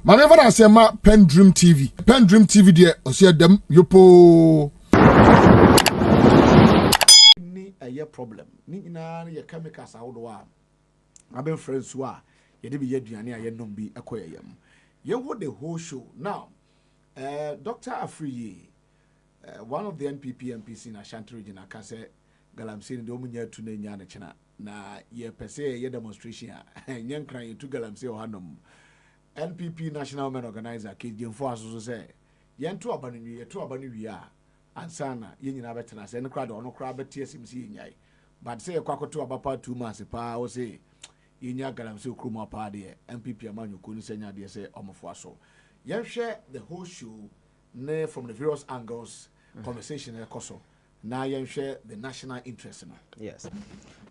Maneva na sema PENDREAM TV. PENDREAM TV de osia dem yopo. Ni a problem. Ni ina ye chemicals ahodo a aben friends wa ye de be aduane a ye nom bi ekoyeyam. Ye wo the whole show. Now, Dr. Afriye, one of the NPP MPs in Ashanti region, I can say Galamsey the omunya to nya na chena na ye pese ye demonstration nyen kran to Galamsey o hanom. NPP national men organizer KG4 aso say yen to abanu wi a ansana yen nyina betena say no crowd ono crowd betie simsi nyai but say kwakoto abapa 2 months pa o say yenya Galamsey okroma pa de NPP amanyoko ni senya de say omofo aso yen hwe the whole show ne from the various angles conversation e koso na yen hwe the national interest no. Yes.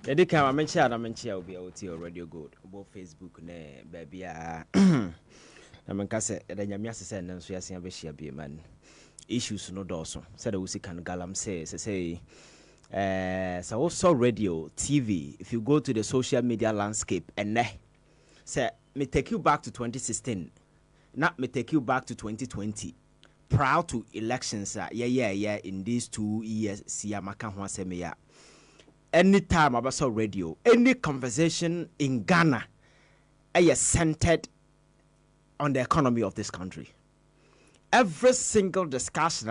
Edi ka ma menchia na menchia obi oti Radio Gold bo Facebook ne baby a na menka se eda nyamia se ne nso yasen abehia bi man issues no doso said we can Galamsey say so also radio TV if you go to the social media landscape and say me take you back to 2016 not me take you back to 2020 proud to elections in these 2 years siamaka ho aseme ya anytime about radio any conversation in Ghana is centered on the economy of this country. Every single discussion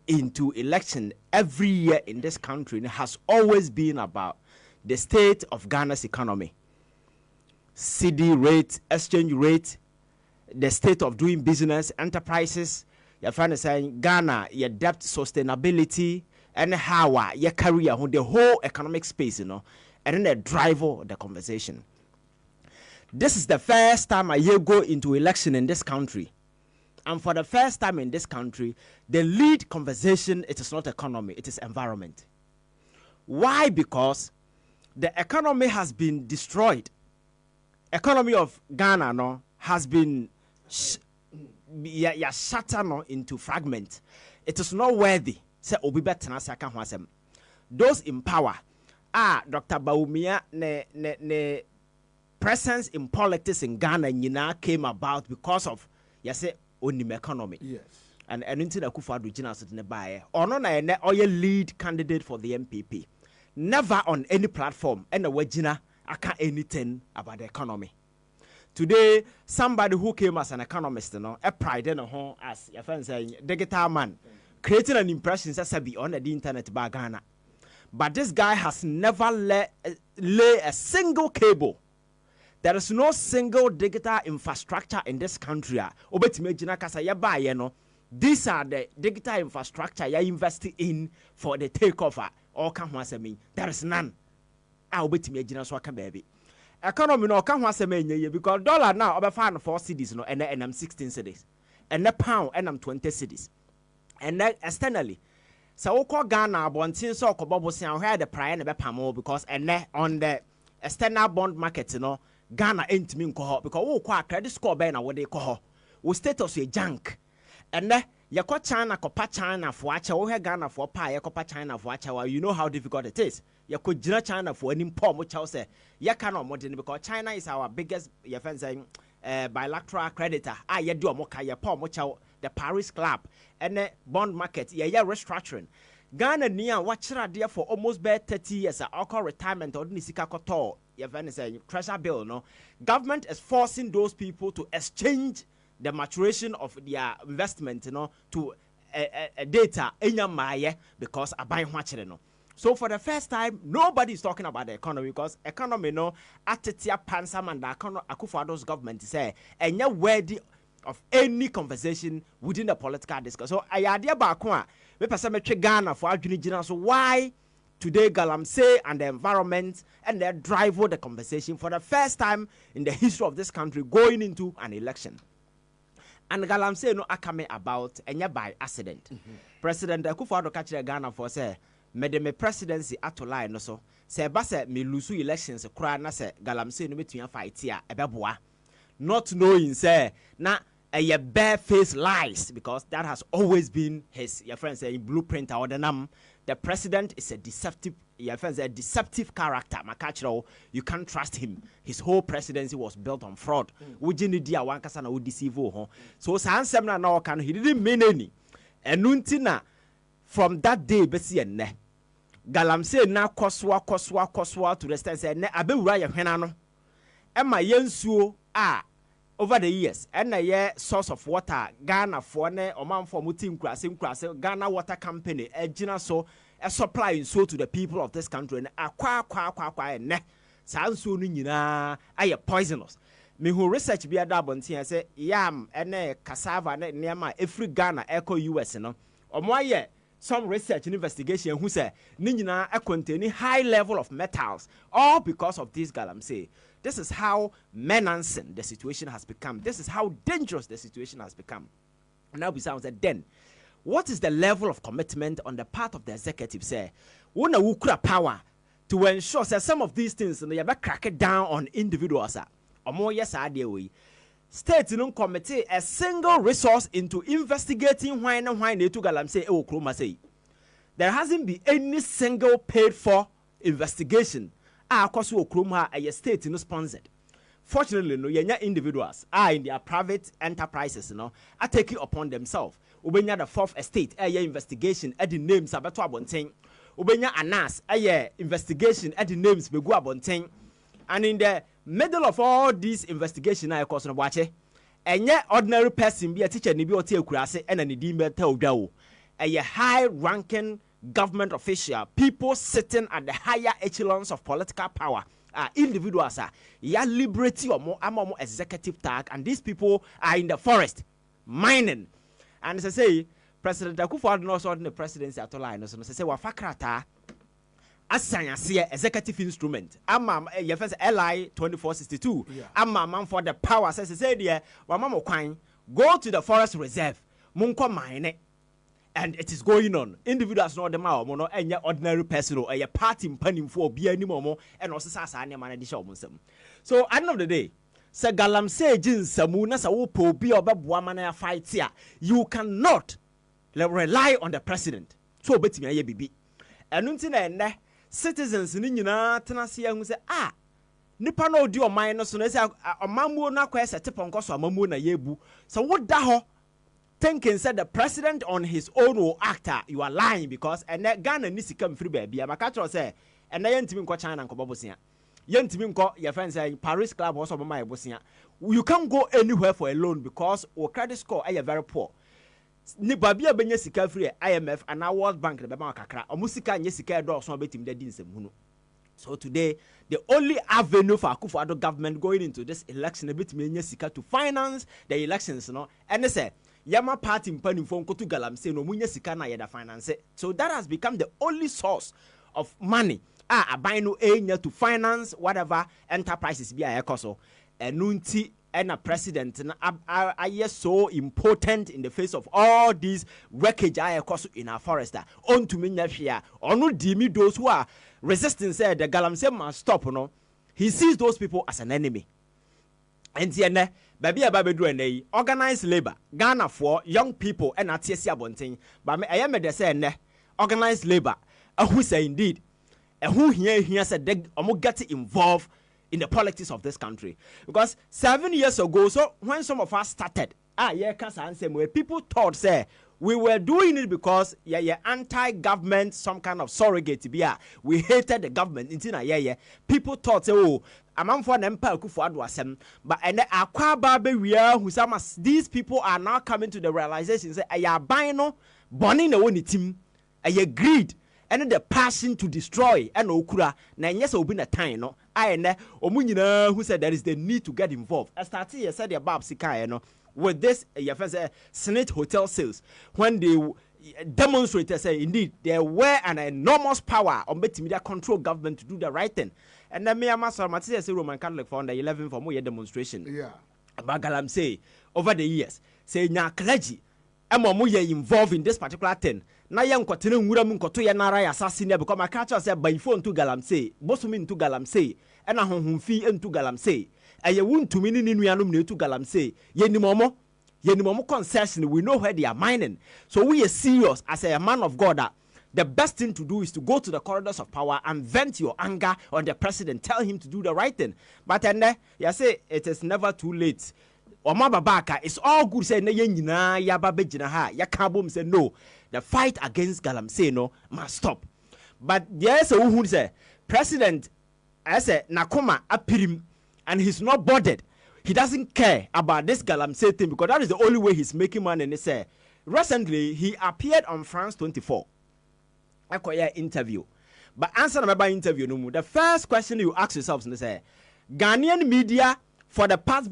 into election every year in this country has always been about the state of Ghana's economy, CD rate, exchange rate, the state of doing business, enterprises. Your friend is saying Ghana, your debt sustainability, and how your career, the whole economic space, and then the driver of the conversation. This is the first time I go into election in this country. And for the first time in this country, the lead conversation, it is not economy, it is environment. Why? Because the economy has been destroyed. Economy of Ghana has been shattered into fragments. It is not worthy. Those in power Dr. Baumia ne presence in politics in Ghana came about because of onim economy. Yes. And into the Akufo-Addo Jina sitting by ono na lead candidate for the NPP. Never on any platform and the Wajina aka anything about the economy. Today, somebody who came as an economist, a pride in a home as your friend saying, digital man, creating an impression on the internet by Ghana. But this guy has never lay a single cable. There is no single digital infrastructure in this country. These are the digital infrastructure you invested in for the takeover. There is none. Baby. Economy no can because dollar now over 4 cities and I'm 16 cities and the pound and I'm 20 cities and then externally so we Ghana bontin so kobobo where the price be pamo because and on the external bond market Ghana ain't mean because we credit score be na what they call we status a junk and then you China China for we Ghana for pa China for you know how difficult it is. You could China for any poor much say you cannot modern because China is our biggest bilateral creditor. You do moka ya poor much the Paris Club and the bond market restructuring. Ghana near watch there for almost 30 years alcohol retirement or nisika koto treasure bill no government is forcing those people to exchange the maturation of their investment to data because I buy much So for the first time, nobody is talking about the economy because economy atitia pansam and Akufo-Addo's government say and you're worthy of any conversation within the political discourse. So I idea bakwa me person me Ghana for adwini so why today Galamsey and the environment and the drive the conversation for the first time in the history of this country going into an election. And Galamsey akame about and by accident. President Akufo-Addo catch Ghana for say me presidency atoline no so say ba say me lose elections kra na say Galamsey no betun fight here ebeboa not knowing say na a bare-faced lies, because that has always been his, your friends say, blueprint or the president is a deceptive, your friends, a deceptive character. Makachiro, you can't trust him. His whole presidency was built on fraud. Ujini dia wankasa na udeceive ho. So sansemna na okan, he didn't mean any. Enuntina from that day besi enne. Galamsey na koswa to the extent say ne abewura ye hwena no. Emma yensuo over the years, and a year source of water, Ghana for ne or man for mutim crossing, Ghana Water Company, a gina so a supply so to the people of this country, and a qua ne sounds soon aye poisonous. Me who research be a double and say yam and cassava near my every Ghana echo US no or more yet. Some research and investigation who say Ninjina are containing high level of metals, all because of this galamsey. This is how menacing the situation has become. This is how dangerous the situation has become. And now we sound that then, what is the level of commitment on the part of the executive? Say, wuna wukura power to ensure that some of these things and you better crack it down on individuals. Or more yes, we. States in committee a single resource into investigating why they took galamsey say. There hasn't been any single paid for investigation. Because a state no sponsored. Fortunately, no yenya individuals in their private enterprises, are taking upon themselves. Ubenya the fourth estate, investigation at the names abeto abonten. Ubenya anas, investigation at the names begu abonten. And in the middle of all these investigations, I cause no watch. And ordinary person be a teacher, nibi or tea kurase, and an edema tell daw. A high ranking government official, people sitting at the higher echelons of political power, individuals are liberty or more executive tag, and these people are in the forest mining. And as I say, President Akufo-Addo knows on the presidency at all. I know so say wafakrata asanya executive instrument. Your first LI 2462. Man for the power says say there, wamamo kwan go to the forest reserve, munko mine. And it is going on. Individuals know the mono and your ordinary person or a party panning for be any momo and also sasa man addition. So at the end of the day, Sir Galamsey Jin Samuna Sawopo be or Babwamana fights here. You cannot rely on the president. So bet me a baby. And until citizens in Tanasia who say, Nipa no do minus so say a mamu na kwa set upon cost or mamu na yebu. So what daho? Thinking said the president on his own will act, you are lying because and that Ghana needs to come free baby. I'm a catcher say, and I ain't even China and Kobosia. Yentim call your friends say Paris Club also my bosia. You can't go anywhere for a loan because our credit score are very poor. Nibabia Benyasika free IMF and our World Bank the Bamakakra, or Musika and Yesika doors on betting the Dinsem. So today, the only avenue for Akufo-Addo government going into this election a bit Yesika to finance the elections, and they say Yama party mpani mfonko to galamsey no munye sika na yeda finance. So that has become the only source of money. Abino enya to finance whatever enterprises be a ekoso. Enunti and a president are so important in the face of all these wreckage in our forest. On to me here, or no dimi those who are resisting said the galamsey must stop. He sees those people as an enemy. And tiene baby ababedu ene organized labor Ghana for young people and atiesi abonten but me ayame de say ne organized labor who say indeed who here said they get involved in the politics of this country because 7 years ago so when some of us started people thought say we were doing it because anti-government some kind of surrogate we hated the government people thought say oh among for them but and these people are now coming to the realization say I buying burning the one team greed and the passion to destroy and okura na yes obi na time no who said there is the need to get involved. I started here said the Bob Sikai with this Senate hotel sales when they demonstrated say indeed there were an enormous power on media control government to do the right thing. And then me and say Roman Catholic found the 11 for more demonstration. Yeah. About Galamsey over the years say nya clergy involved in this particular thing. Na yan kwatene nwura mu nkoto ye nara ya assassin because my culture say by phone to Galamsey bosumi ntu Galamsey e na honhomfi ntu Galamsey eye wuntumi ni nuanom na etu Galamsey ye ni momo Yenimomo concession, we know where they are mining. So we are serious as a man of God that the best thing to do is to go to the corridors of power and vent your anger on the president. Tell him to do the right thing. But then you say it is never too late. Omababaka, it's all good. Say na yenina ya babejina ha ya kabum say no. The fight against Galamsey no must stop. But there's a who say president I say Nakoma apirim and he's not bothered. He doesn't care about this Galamsey thing because that is the only way he's making money. And he say recently he appeared on France 24. I interview. But answer my interview no more. The first question you ask yourselves and say Ghanaian media for the past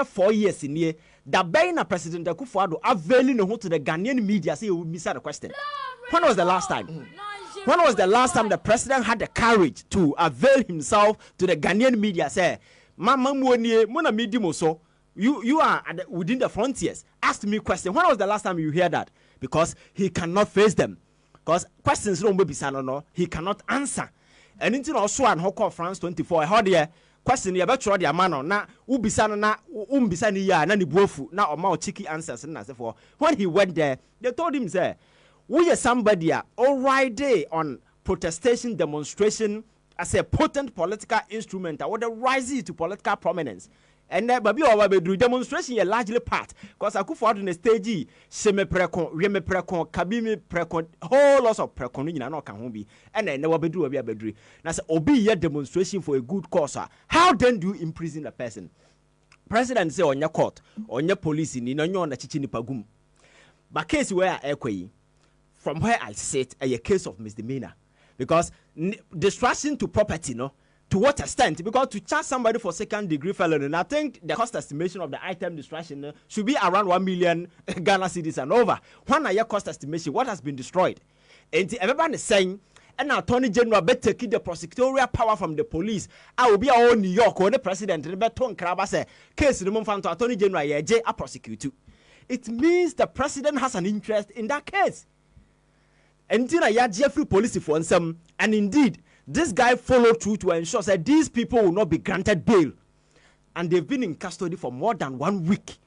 4 years in here, the Baina President Akufo-Addo availing to the Ghanaian media say you will miss the question. When was the last time? When was the last time the president had the courage to avail himself to the Ghanaian media? Say, Mama Muenie, Mona Midimoso, you are within the frontiers. Ask me question. When was the last time you hear that? Because he cannot face them. Because questions don't be no, he cannot answer. And into also an Hoko France 24. I heard here question you about the amano na ubisana na umbisani ya na ni bofu na oma cheeky answers and as for when he went there, they told him say, we are somebody all day on protestation, demonstration as a potent political instrument. I would rise to political prominence. And then baby or baby demonstration is largely part because I could afford in the stage sheme prekon, reme prekon, kabimi prekon, whole lots of prekon in no can be and then never be do a bedri. Now say obi ye demonstration for a good cause. How then do you imprison a person? President say on your court, on your police in on the chichini pagum. But case where I from where I sit a case of misdemeanor because destruction to property no. To what extent? Because to charge somebody for second-degree felony, and I think the cost estimation of the item destruction should be around 1 million Ghana cedis and over. One year cost estimation, what has been destroyed? And everyone is saying, and Attorney General better keep the prosecutorial power from the police. I will be our own New York or the president. And better Kraba say, case the moment to Attorney General, yeah, a prosecute. It means the president has an interest in that case. And then I Jeffrey police for some, and indeed. This guy followed through to ensure that these people will not be granted bail. And they've been in custody for more than 1 week.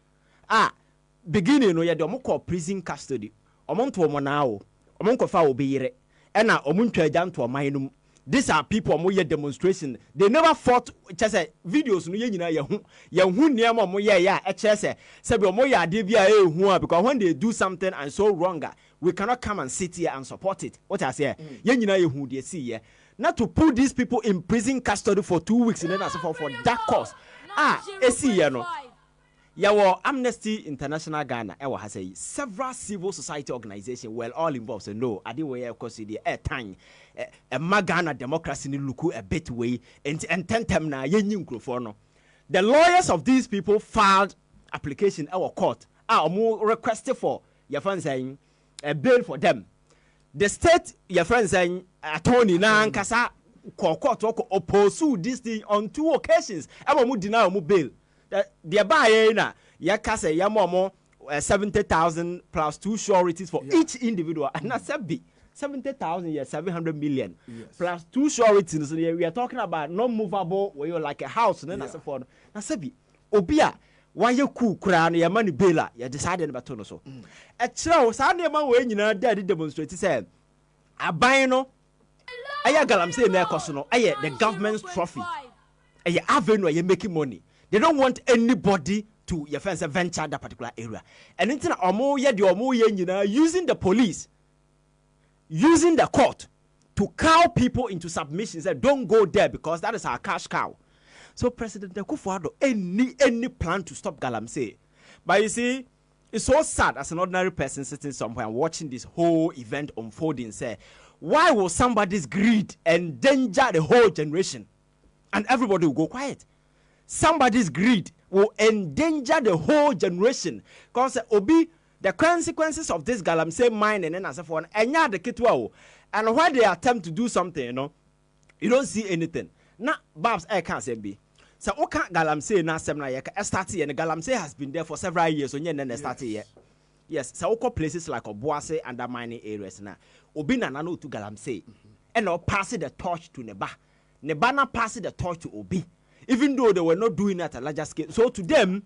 Beginning, no, you call prison custody. Omonto monao, omonko fa obeyere. Ena omuntu ejan to omanum. These are people who ye demonstration. They never fought. Just videos no ye nyina ye hu niam omo ye ya e chese. Sebi omo ya de bia e hu because when they do something and so wrong, we cannot come and sit here and support it. What I say, ye nyina ye hu de see ye. Not to put these people in prison custody for 2 weeks and then as for that cause. No. Yawo Amnesty International Ghana has a several civil society organizations well all involved. So no, I didn't of course the time a Magana democracy look a bit way and tentem na yenyim no. The lawyers of these people filed application our court more requested for your friend saying a bail for them. The state, your friend saying, attorney na nkasa court oppose this thing on 2 occasions. Aba mu deny mu bail. The buyer na yakase yamomo 70,000 plus 2 sureties for each individual. And that's 70,000 700 million plus 2 sureties. So we are talking about non-movable where you're like a house. And then that's for na sebi obia. Why you cool crown your money bailer? You decided about to so. A show Sunday man when you know daddy demonstrate said a bino I galamsey in their costume. The government's trophy. A avenue you're making money. They don't want anybody to your fence venture that particular area. And into or more yet your more you know using the police, using the court to cow people into submission. Say don't go there because that is our cash cow. So President Akufo-Addo any plan to stop Galamsey. But you see, it's so sad as an ordinary person sitting somewhere and watching this whole event unfolding. Say, why will somebody's greed endanger the whole generation? And everybody will go quiet. Somebody's greed will endanger the whole generation. Because Obi, the consequences of this Galamsey mining and as for and when they attempt to do something, you don't see anything. Now, Babs, I can't say be. So, okay, Galamsey na semna yeka started and Galamsey has been there for several years. So, then started yet. Yes, so okay, places like Obuase and the mining areas now. Obi na nano to Galamsey, and now pass the torch to Neba. Neba na pass the torch to Obi, even though they were not doing it at a larger scale. So to them,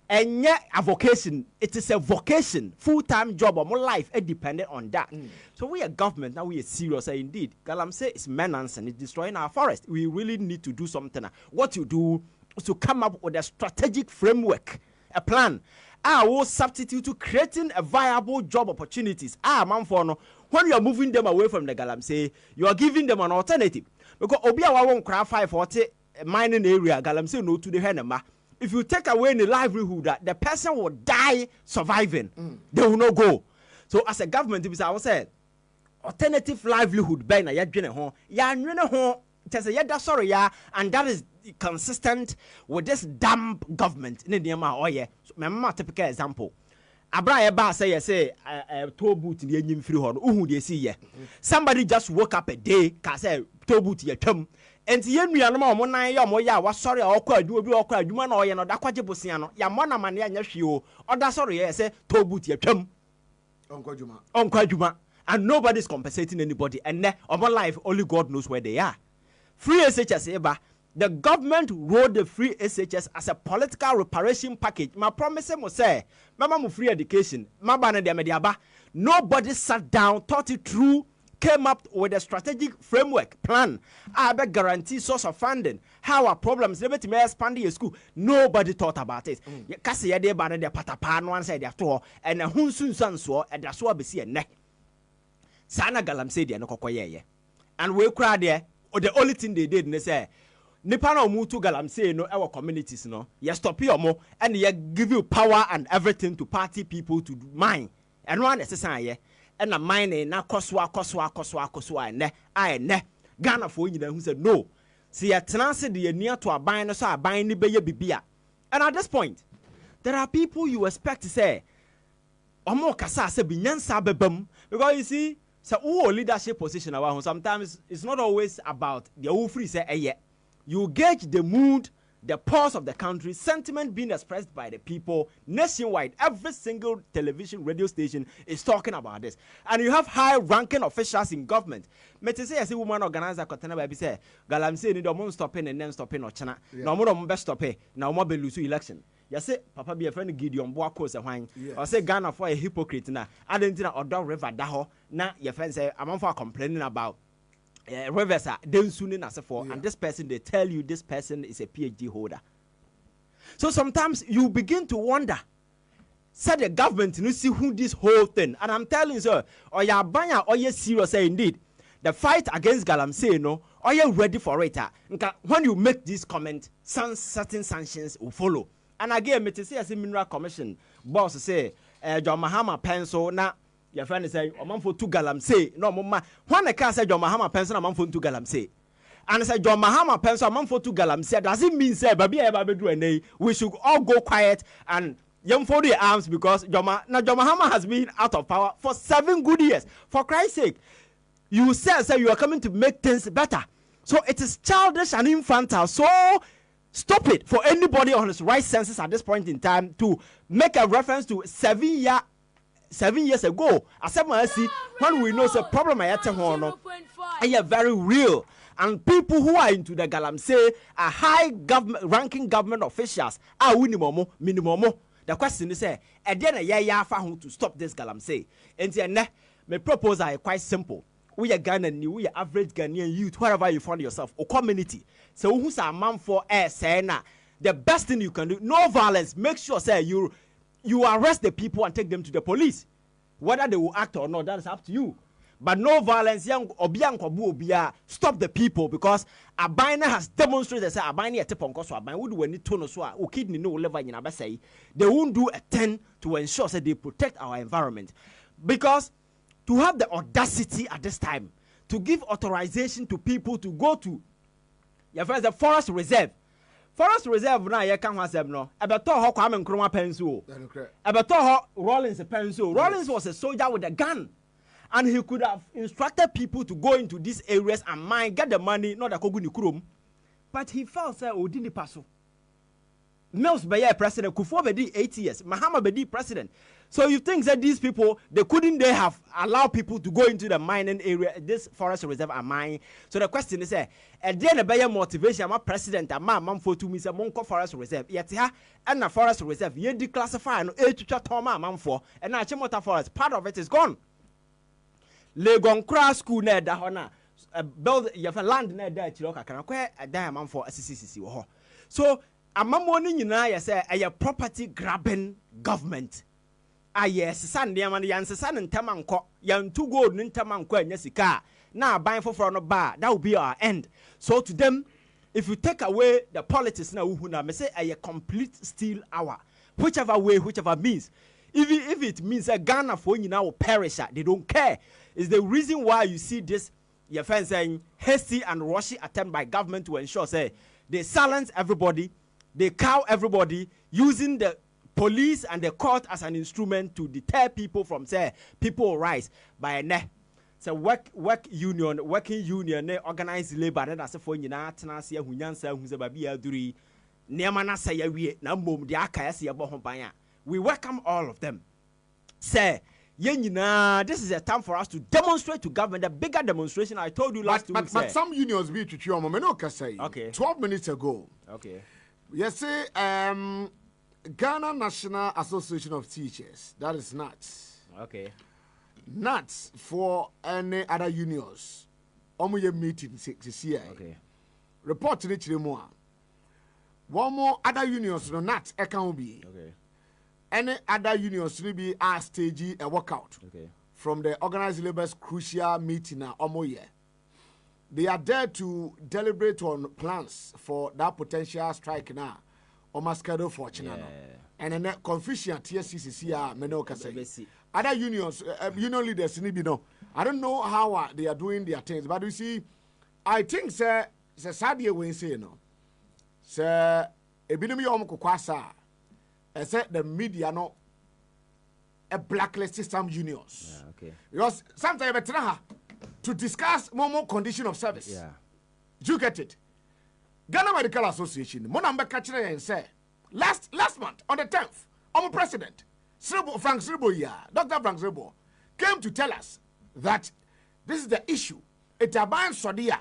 and yet a vocation. It is a vocation, full-time job or more life dependent on that. So we are government now. We are serious. Indeed, Galamsey is menace and it's destroying our forest. We really need to do something. What you do is to come up with a strategic framework, a plan. I will substitute to creating a viable job opportunities. Man for no. When you are moving them away from the Galamsey, you are giving them an alternative. Because Obia won't cry 540 mining area. Galamsey no to the Henema. If you take away the livelihood, that the person will die surviving, they will not go. So as a government, if I was saying alternative livelihood, and that is consistent with this damn government. Oh yeah, my typical example. Abraya ba say toll booth in the free horn. They see somebody just woke up a day, say toll booth ye term. And the end, we are no more moya was sorry or quite do you man or no that quadribusiano, Yamana mania nephew, or that sorry, I say, Tobut your chum. Uncle Juma. And nobody's compensating anybody, and on my life, only God knows where they are. Free SHS ever. The government wrote the free SHS as a political reparation package. My promise was say, Mama free education, Mabana de Mediaba. Nobody sat down, thought it through. Came up with a strategic framework plan. I bet guarantee source of funding. How our problems never to expand your school. Nobody thought about it. Kasi ya de bana de patapan one side after all, and a hunsun sanso and that's what we see a neck. Sana Galamsey de no kokoye. And we cried there, or the only thing they did, they say, Nipano mu to Galamsey no our communities no. You stop your mo and you give you power and everything to party people to mine. And one is a and a mine na koswa and ne Ghana for you who said no. See a transit the near to a bind so a bind bibia. And at this point, there are people you expect to say Omo kasa se binyansa bebum, because you see, so leadership position around sometimes it's not always about the free say you gauge the mood, the pulse of the country, sentiment being expressed by the people nationwide. Every single television, radio station is talking about this. And you have high-ranking officials in government. Me say as a woman organizer, baby say, Galamsey need to stopping and then stopping or China. No more best stop it. Now more be lose election. You say, Papa be a friend Gideon Boakos a wine. Or say Ghana for a hypocrite now. I didn't know or Dog River Daho. Now your friend say, I'm for complaining about. Rivers are then soon as for, and this person they tell you this person is a PhD holder. So sometimes you begin to wonder, said the government you see who this whole thing, and I'm telling you, sir, or you banya or you serious indeed. The fight against Galamsey, no, are you ready for it? When you make this comment, some certain sanctions will follow. And again, me to say as a mineral commission boss say, John Mahama pencil now. Your friend is saying, "I'm for 2 Galamsey." No, mama. When the car said John Mahama pencil, I'm for 2 Galamsey. And I said John Mahama pencil, I'm for 2 Galamsey. Does it mean say, baby, we should all go quiet and young for the arms because John Mahama has been out of power for 7 good years. For Christ's sake, you say you are coming to make things better. So it is childish and infantile. So stop it for anybody on his right senses at this point in time to make a reference to 7 years ago, as I see, when we know the problem I had to very real, and people who are into the Galamsey are high ranking government officials are minimum. The question is, and then to stop this Galamsey. And then, my proposal is quite simple. We are Ghanaian, we are average Ghanaian youth, wherever you find yourself, or community. So who's a man for saying the best thing you can do, no violence. Make sure say you arrest the people and take them to the police. Whether they will act or not, that is up to you. But no violence, stop the people because Abina has demonstrated that Abina they won't do a 10 to ensure that they protect our environment. Because to have the audacity at this time to give authorization to people to go to the forest reserve. Forest reserve now you can't have them no. Abeto ho Kwame Nkrumah pencil. Abeto ho Rollins pencil. Rollins was a soldier with a gun, and he could have instructed people to go into these areas and mine, get the money, not the kogu ni kurom. But he felt say odini paso. Mills be president, Kufuor be 8 years, Mahama be president. So you think that these people, they have allowed people to go into the mining area, this forest reserve are mine. So the question is, and then a motivation, I'm a president, a man for 2 means a monk forest reserve. Yet, and a forest reserve, you declassify and a to Toma, man for, and a Chimota forest, part of it is gone. Legon Cross School, Ned, Dahona, build your land, Ned, Chiloka, can acquire a diamond for a CCC. So, a morning, you know, I say, a property grabbing government. Yes, Sunday, and Yansan and Tamanko, Yan too good in Tamanko and Yesika. Now, buying for front of bar, that will be our end. So, to them, if you take away the politics now, who may say a complete steal hour, whichever way, whichever means, if it means a Ghana for you now perish, they don't care. Is the reason why you see this, your friend saying, hasty and rushy attempt by government to ensure, say, they silence everybody, they cow everybody, using the police and the court as an instrument to deter people from say people rise by so working union organized labor and as for nyina tena se ahunyansa hu se ba bia duri nema na say awie na mom de aka se ebo ho ban. We welcome all of them. Say nyina, this is a time for us to demonstrate to government the bigger demonstration I told you last week. But some unions be to you no can say. Okay. 12 minutes ago. Okay. Yes, say Ghana National Association of Teachers, that is NATS. Okay. NATS for any other unions. Omoye meeting this year. Okay. Report to the more. One more other unions no NATS account be. Okay. Any other unions will be a stage a workout. Okay. From the organized labor's crucial meeting na Omoye. They are there to deliberate on plans for that potential strike now. Or schedule for China. And then confusion TSCC Menoka say. Other unions, union leaders I don't know how they are doing their things, but you see, I think sir Sadia will say no. Sir Ebinumi Omokwasa, said the media no a blacklist some unions. Yeah, okay. Because sometimes to discuss more condition of service. Yeah. Do you get it? Ghana Medical Association, Monamba Kachire and say, last month on the 10th, our president, Frank Sribo, Dr. Frank Sribo, came to tell us that this is the issue. It's a ban Sodia.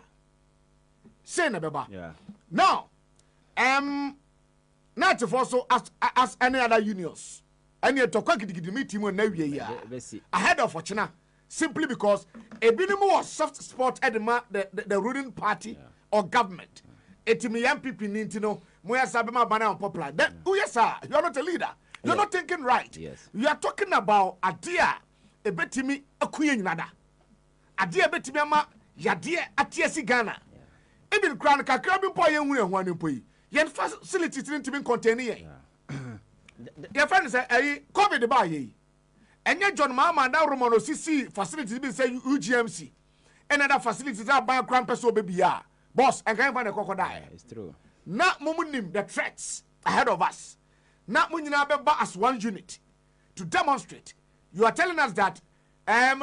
Say Nabeba. Yeah. Now, not also as any other unions. And yet to meeting when ahead of China, simply because a minimum was soft spot at the ruling party or government. Etimi NPP nintino moya sabema bana unpopular. Then yes sir, you are not a leader. You're not thinking right. Yes. You are talking about adia ebetimi akuye nyinada. Adia ebetimi ama yade atia si Ghana. Even crown kakra bi po ye hu ehwan mpo yi. Yen facility ntimi contain ye. Your friend say COVID ba ye. Enye John Mahama na Romano CC facility bi say UGMC. Another facilities that buy crown person baby ya. Boss, I can't find a crocodile. Yeah, it's true. Not mumunim the threats ahead of us. Not muninabe as one unit to demonstrate. You are telling us that now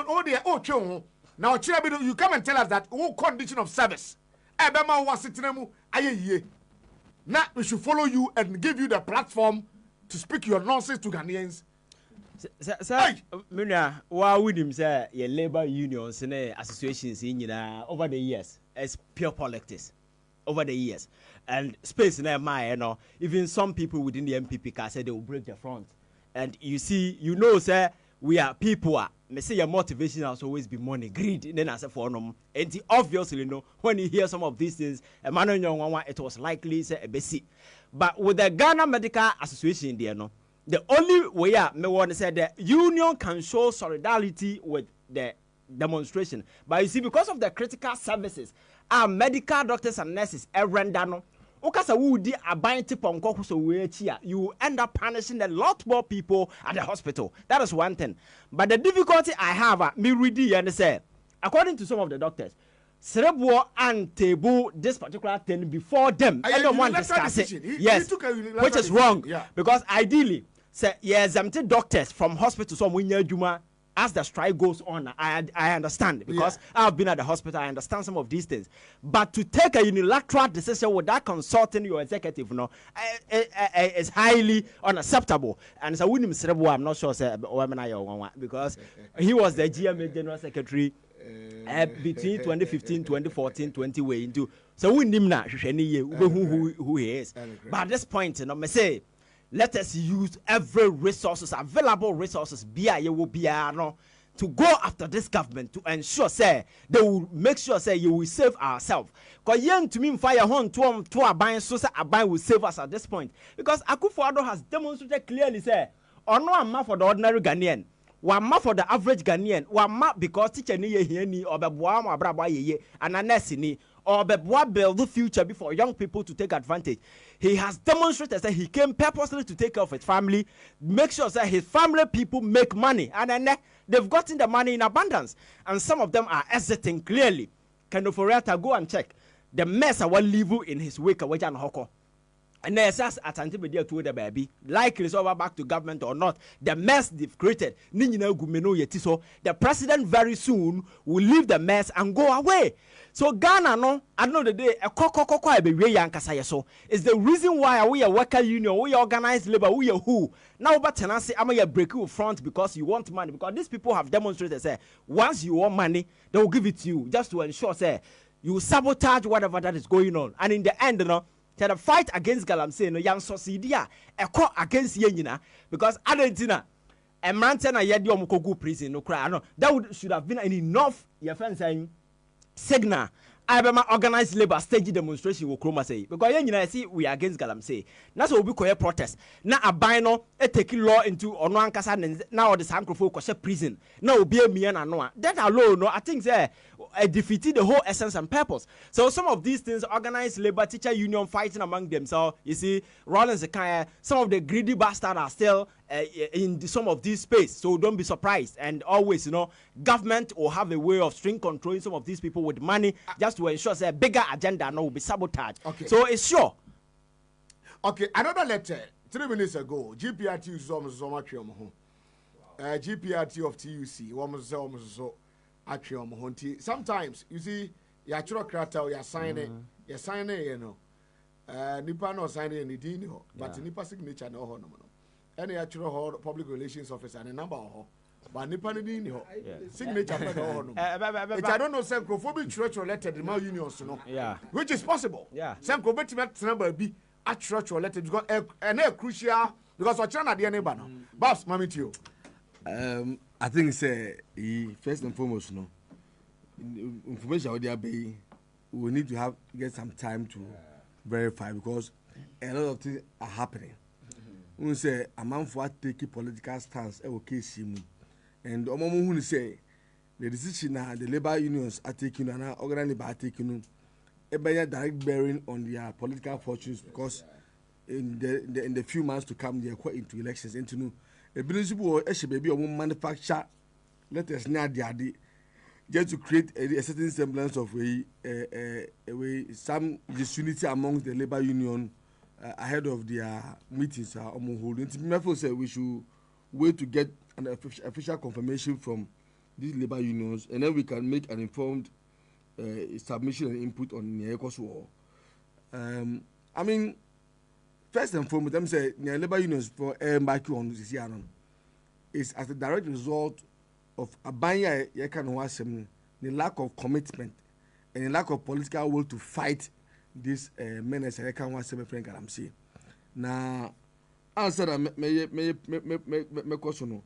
you come and tell us that all condition of service. Now we should follow you and give you the platform to speak your nonsense to Ghanaians. Sir, Muna, why would him say your labor unions and associations in over the years? As pure politics over the years, and space in my, even some people within the NPP can say they will break the front. And you see, sir, we are people. May say your motivation has always been money, greed. Then I say for them, and obviously, when you hear some of these things, it was likely say a basic. But with the Ghana Medical Association, there, the only way I may want to say the union can show solidarity with the demonstration. But you see, because of the critical services, our medical doctors and nurses render no. You end up punishing a lot more people at the hospital. That is one thing. But the difficulty I have, me reading and say, according to some of the doctors, cerebral and table this particular thing before them. I don't want to discuss it. Yes, which is wrong. Yeah. Because ideally, say, yes, empty doctors from hospitals, some when you as the strike goes on, I understand, because I've been at the hospital, I understand some of these things. But to take a unilateral decision without consulting your executive, is highly unacceptable. And so I'm not sure, because he was the GMA General Secretary between 2015, 2014, 2020. So we know who he is. But at this point, me say, let us use every resources, available resources, to go after this government to ensure, say, they will make sure, say, you will save ourselves. Because yen to me fire home to a buying, so a buy will save us at this point. Because Akufo-Addo has demonstrated clearly, say, or no amount for the ordinary Ghanaian, one for the average Ghanaian, one because teacher ni ye or bebuam or braba ye and anesini or build the future before young people to take advantage. He has demonstrated that he came purposely to take care of his family, make sure that his family people make money, and then they've gotten the money in abundance, and some of them are exiting clearly. Can Oforiatta go and check the mess I will leave in his wake away and hoko? And then says at Antimedia to the baby, likely it's over back to government or not, the mess they've created. The president very soon will leave the mess and go away. So Ghana, no, I know the day a so is the reason why we are worker union, we organize labor, we are who. Now but tenancy, I'm a break you front because you want money. Because these people have demonstrated, say, once you want money, they will give it to you just to ensure, say, you sabotage whatever that is going on. And in the end, the fight against Galamsey, no young society, a court against Yenina, because Argentina, a mountain, a yedium kogu prison, no cry. No, that should have been enough, your friend saying, signal. I have organized labor stage demonstration with Chroma say because you see we are against Galamsey. That's what we call a protest. Now a bino a taking law into Onuan Kasan now the Sancrophone prison. Now be a me and Anoa. That alone, no, I think they defeated the whole essence and purpose. So some of these things, organized labor, teacher union fighting among themselves. You see, Rollins Zakaya, some of the greedy bastards are still in some of these space. So don't be surprised. And always, government will have a way of string controlling some of these people with money just to ensure a bigger agenda will be sabotaged. Okay. So it's sure. Okay, another letter 3 minutes ago, GPRT is almost so much GPRT of TUC, sometimes you see, you're crata, you're signing, Nipa no signing any deal, but Nipa signature no honor. Any actual public relations officer and a number of but Nipa no signature which I don't know, Sancrophobic church or letter the Mal Unions, which is possible. Sancrophobic number be at church or letter because and crucial because we're trying to the neighbor now. Babs, mammy to you. I think say first and foremost, information out there be we need to get some time to verify because a lot of things are happening. We say a man for taking political stance case and who say the decision the labor unions are taking and organized labor are taking a direct bearing on their political fortunes because in the few months to come they are quite into elections into a principle baby or manufacture let us now just to create a certain semblance of some disunity among the labor union ahead of their meetings holding. Therefore, say we should wait to get an official confirmation from these labor unions, and then we can make an informed submission and input on the ECOS war. I mean, first and foremost, them say the labor unions for back on this year is as a direct result of the lack of commitment and the lack of political will to fight this menace. I can't want to say Frank Galamsey. Now, answer my question.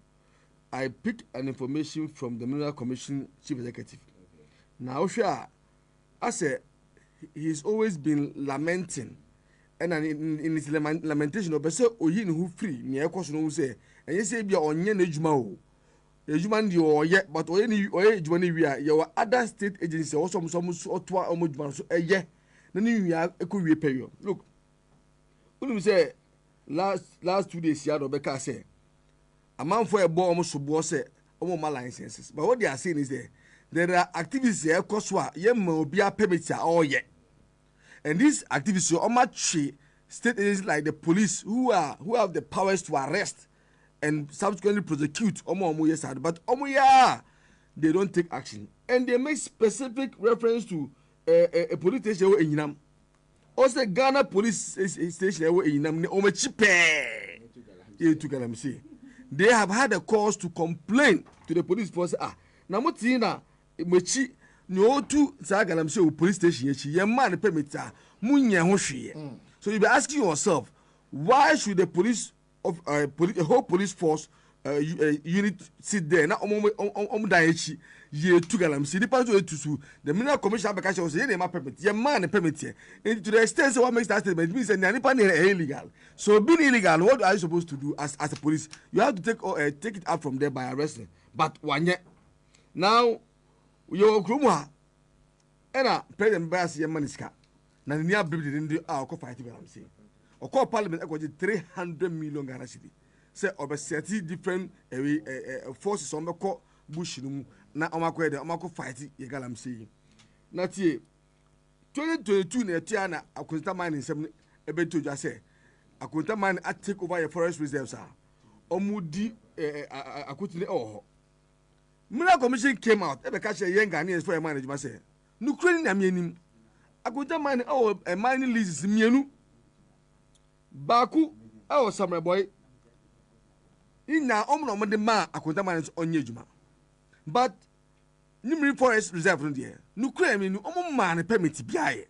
I picked an information from the Mineral Commission Chief Executive. Now, I said he's always been lamenting, and in his lamentation, but say Oyin who free. Me question who say, and you say be on yen ejuma. Ejuma ndi o ye, but oye ejuma ni we are. Your other state agency also some or two omujuma so ye. No we are eku pay. Look, when say last 2 days here, Rebecca say a man for a boy almost to say my licenses. But what they are saying is there are activities here coswa ye mo be a permit all yet. And these activities are much state agencies like the police who have the powers to arrest and subsequently prosecute omo yes but omo they don't take action, and they make specific reference to a police station in Yinam. Also Ghana police station in Yinam omo chipe to Galamsey. They have had a cause to complain to the police force. Na mutina mechi no to Galamsey police station ye man permit munya ho hwe. So you be asking yourself, why should the police of a whole police force unit sit there na daechi ye to Galamsey the mineral commission application was ye permit ye man permit here, and to the extent what makes that statement means that nipa illegal. So being illegal, what are you supposed to do as a police? You have to take it out from there by arresting. But one year now your krumwa ena president Bass ye maniska na nia bibi ndi fight Galamsey or call parliament got 300 million Ghana cedi. Say over 30 different forces on the court bush na omako fight ye Galamsey. Na tie 2022 na tiana akunta mining sem ebeto just say akunta mining take over your forest reserves omudi akutine Mineral Commission came out ebe ka share young Ghanaians for a management say no crane na mianim akunta mining a mining leases mienu Baku Samurai boy ina omno de ma akunta mining onye juma. But Nimri Forest Reserve no there. No crane no man permit biaye.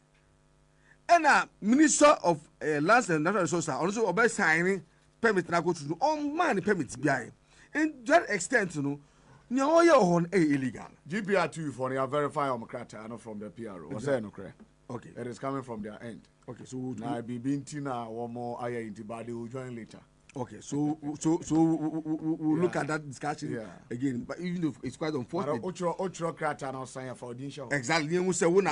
And Minister of Lands and Natural Resources also obey signing permit na go to on man permit biaye. In that extent no on illegal. GPR2 for they verify on Krata and not from the PRO. Was there no credit? Okay. It is coming from their end. Okay, so now be Bintina one more aya into body will join later. Okay, so we'll look at that discussion again. But even though it's quite unfortunate. Ochro Krata now sign for audition. Exactly. You say una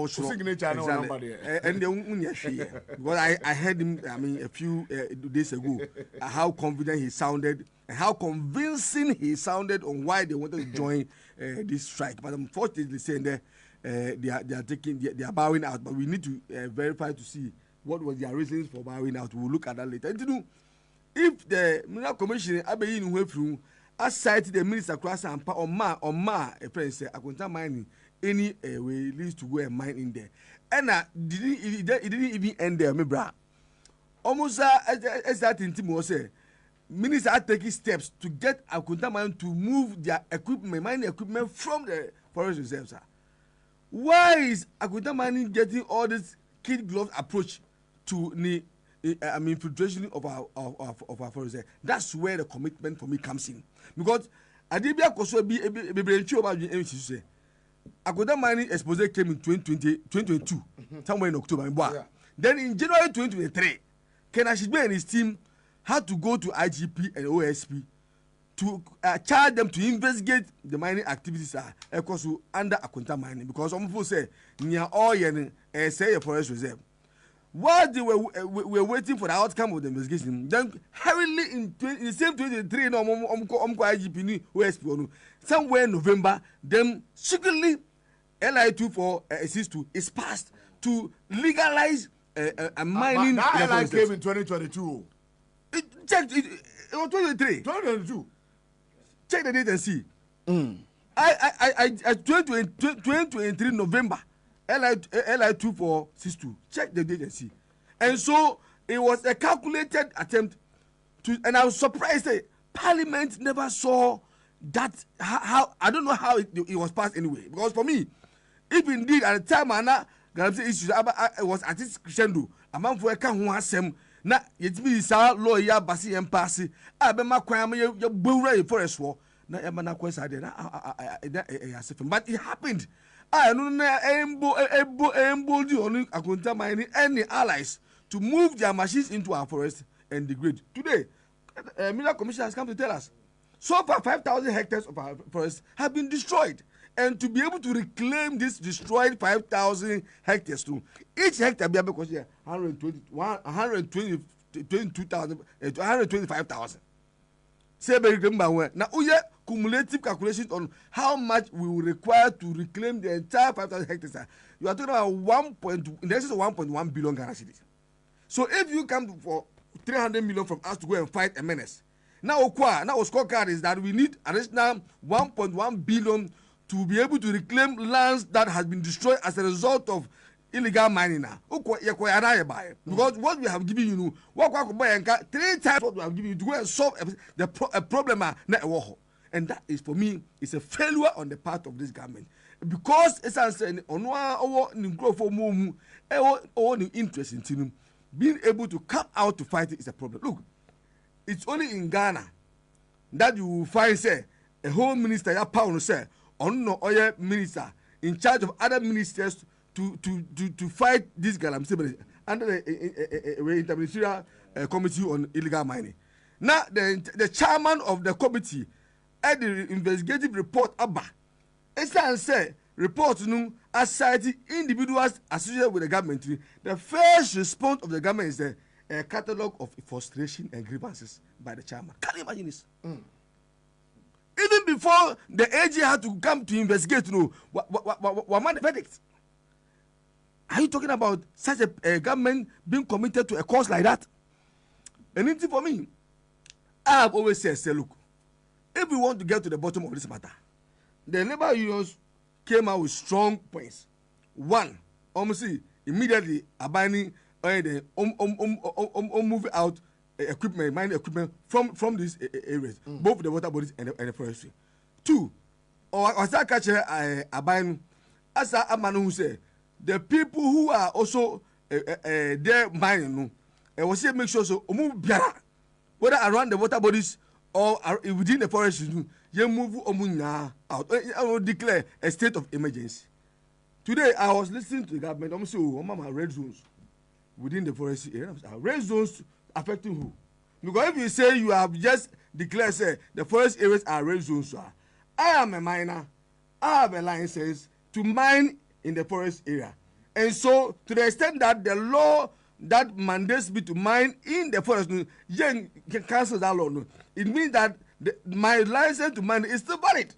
signature no number there. And because I heard him a few days ago how confident he sounded and how convincing he sounded on why they wanted to join this strike. But unfortunately saying that they are bowing out, but we need to verify to see what was their reasons for bowing out. We'll look at that later. And to know if the Mineral Commission Abeyin way through aside the minister cross and on ma a friend say akunta mining any way leads to go and mine in there. And it didn't even end there, me bra. Almost as that in Timo say minister are taking steps to get akunta mining to move their equipment, mining equipment from the forest reserves. Why is akunta mining getting all this kid glove approach to the infiltration of our forest? That's where the commitment for me comes in. Because Adibia Koso be about say akunta mining expose came in 2022, somewhere in October. Then in January 2023, Ken Ashidbe and his team had to go to IGP and OSP to charge them to investigate the mining activities under akunta mining, because some people say near all say a forest reserve. While they were waiting for the outcome of the investigation, then hurriedly in the same 2023, IGP OSP somewhere in November, then secretly LI2462 is passed to legalize a mining. That LI came in 2022. It was 2023. 2022. Check the date and see. I 2023 November, LI2462. Check the date and see. And so it was a calculated attempt to, and I was surprised that Parliament never saw that. How I don't know how it was passed anyway. Because for me, if indeed at the time Galamsey issues was at its crescendo, a man for a can one na yetimi sa lawyer basi empasi abema kwan ma ye bowra forest war na e mana kwesa de na asefem. But it happened. No na embo di onu akunta mining any allies to move their machines into our forest and degrade. Today Mineral Commission has come to tell us so far 5,000 hectares of our forest have been destroyed, and to be able to reclaim this destroyed 5,000 hectares too, each hectare be because 125,000. Say be remember when now uye cumulative calculations on how much we will require to reclaim the entire 5,000 hectares. You are talking about in excess of 1.1 billion Ghana cedis. So if you come for 300 million from us to go and fight a menace, Now scorecard is that we need additional 1.1 billion to be able to reclaim lands that has been destroyed as a result of illegal mining now. Because what we have given you, 3 times what we have given you to go and solve a problem. And that is, for me, it's a failure on the part of this government. Because it's an interest in being able to come out to fight it is a problem. Look, it's only in Ghana that you will find, say, a home minister, ya pound, say, or no other minister in charge of other ministers to fight this galamsey under the interministerial committee on illegal mining. Now, the chairman of the committee at the investigative report about it say reports as citing individuals associated with the government. The first response of the government is a catalogue of frustration and grievances by the chairman. Can you imagine this? Even before the AG had to come to investigate, what man the verdict? Are you talking about such a government being committed to a cause like that? Anything for me, I have always said, say, look, if we want to get to the bottom of this matter, the labor unions came out with strong points. One, immediately abandoning moving out equipment, mining equipment from these areas, both the water bodies and the forestry. Two, as I catch abandoning, as a man who say, the people who are also there mining, and was make sure so whether around the water bodies or within the forest, you move out. I will declare a state of emergency. Today, I was listening to the government. I'm saying, oh, red zones within the forest area. Red zones affecting who? Because if you say you have just declared, say, the forest areas are red zones, I am a miner. I have a license to mine in the forest area. And so, to the extent that the law that mandates me to mine in the forest, you can cancel that law. It means that my license to mine is still valid.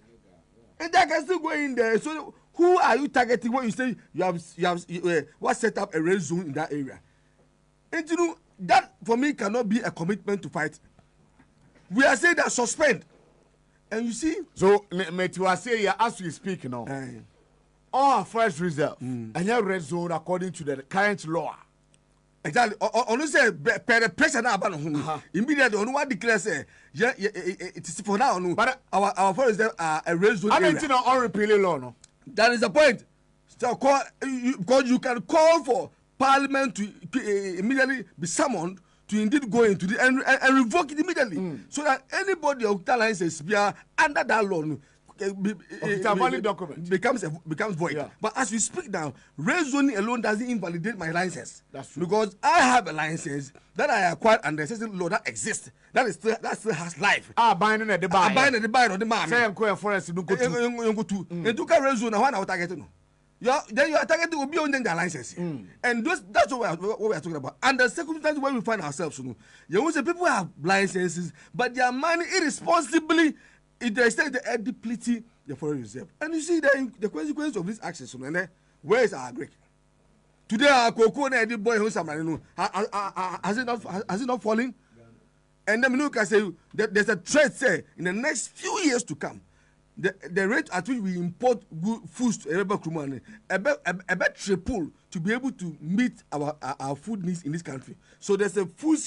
And I can still go in there. So, who are you targeting when you say you have set up a red zone in that area? And that for me cannot be a commitment to fight. We are saying that suspend. And you see? So, you are saying, as we speak now, all forest reserve and your red zone according to the current law. Exactly. On say per pressure now about immediately on what declares it is for now. But our forest are a red zone. I mean, you know, unrepealing law. No, that is the point. So because you can call for Parliament to immediately be summoned to indeed go into the and revoke it immediately, so that anybody of that license under that law. Becomes void. Yeah. But as we speak now, red zoning alone doesn't invalidate my license. That's true. Because I have a license that I acquired under a certain law that exists. That still has life. Binding at the buy. Binding at the buy or the man. Say I'm going forest. You go to. And to red zone, I want targeting. Then your target will be on the license. And that's what we are talking about. And the circumstances where we find ourselves, you know, people have licenses, but they are mining irresponsibly. It is they are depleting the forest reserve. And you see the consequence of this action. Where is our Greek? Today, our cocoa and the boy who's has it not falling? And then you can say there's a threat, say, in the next few years to come. The rate at which we import good foods to a bet triple to be able to meet our food needs in this country. So there's a food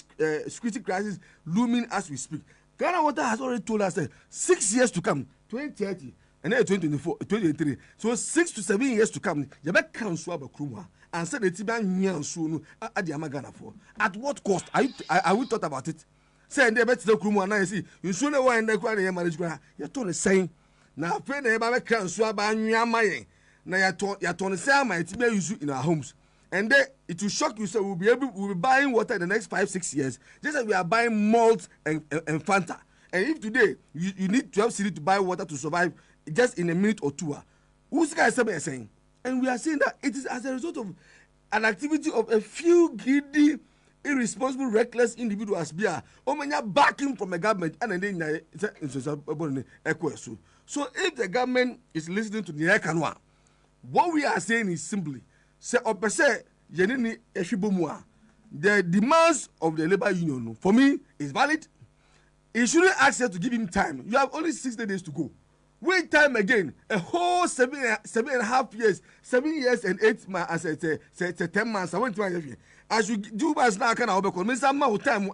security crisis looming as we speak. Ghana Water has already told us 6 years to come, 2030, and then 2024, 2023. So 6 to 7 years to come, you better cancel about Kruma and say the Tiban soon at the Amagana for. At what cost? I will thought about it. Say they better Kruma and I see you sooner when they cry the manage. You're totally saying now, friend, they better cancel about Yamaye. Now you're trying to say my Tibia use in our homes. And then it will shock you. So we'll be buying water in the next 5-6 years, just as we are buying malt and Fanta. And if today you need 12 cedi to buy water to survive just in a minute or two, who's guys saying? And we are saying that it is as a result of an activity of a few greedy, irresponsible, reckless individuals backing from a government and then so if the government is listening to the Ekanwa, what we are saying is simply the demands of the labor union for me is valid, he shouldn't ask her to give him time. You have only 60 days to go. Wait time again, a whole 7.5 years, 7 years and 8 months, I say 10 months. I went to my as you do as now kind of time.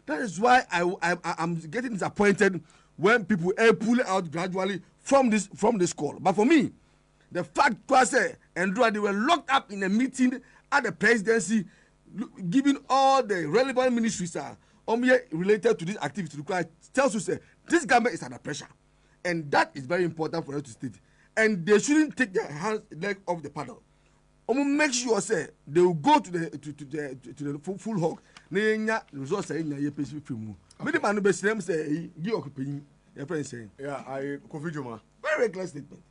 That is why I'm getting disappointed when people pull out gradually from this call. But for me, the fact was Andrew, they were locked up in a meeting at the presidency, giving all the relevant ministries related to this activity required, tells you say this government is under pressure. And that is very important for us to state. And they shouldn't take their leg off the paddle. Make sure say they will go to the full hog. Yeah, Kofi Juma. Very reckless statement.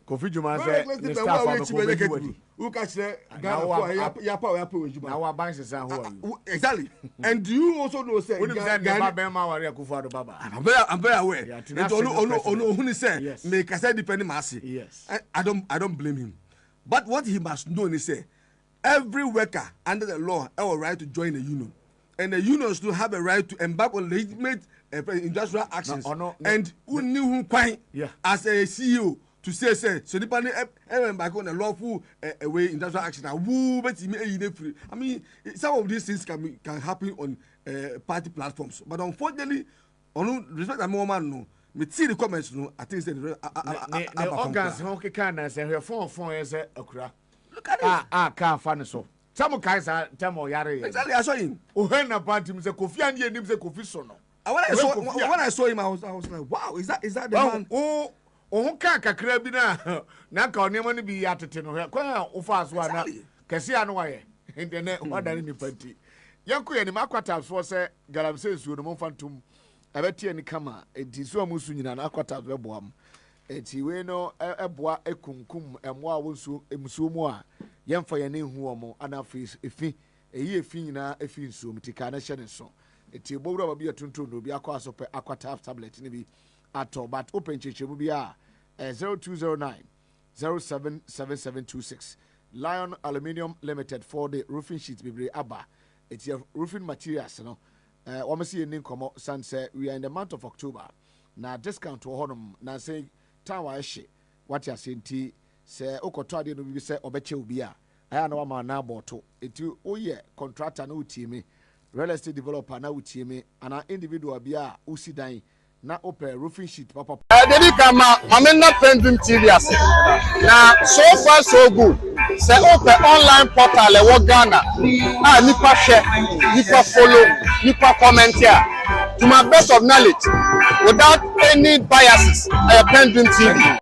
Kofi Juma said, exactly. And do you also know say I'm very aware. Yes. Make I say depending mercy. Yes. I don't blame him. But what he must know is say every worker under the law have a right to join a union. And the unions do have a right to embark on legitimate industrial actions. And who knew who quite as a CEO to say so depending embark on a lawful way industrial action. I mean, some of these things can happen on party platforms. But unfortunately, on respect the moment no. Me see the comments no. I think the organs how can say her phone is okra. Look at it. Can't find so. Some guys are tell yare. Exactly, I saw him. Oh, when about him say Kofi and him say Kofi so no. When I saw him, I was like, wow, is that the man? Oh, can't kakra bi na ka onema no bi atete no hwe kwa ofa so ana kese ano waye internet wadare ni panti yanko ye ni makwata so se galam se suo no mfantum abetie ni kama enti so amusu nyina na akwata so eboam enti we no eboa ekunkum emo a wonsu emusuo mu a yemfa ye ne hu omo ana efi efi nyina efi nsuo mtika na hye ne so enti bowura ba bi atuntum no bi akwa so pe akwata tablet ni bi ato but open chechemu bia 0209 077726 Lion Aluminium Limited for the roofing sheets bibre aba it's your roofing materials no we see in komo san say we are in the month of October na discount to honum na say tan wa hye what you say nti say okoto ade no bi say obeche obi a aya na wa ma na boto eti oye contractor na utimi real estate developer na utimi ana individual bia usidan na open roofing sheet papa Devi kama amena PENDREAM TV ase na so far so good say open online portal e wo Ghana nipa share nipa follow nipa comment here to my best of knowledge without any biases PENDREAM TV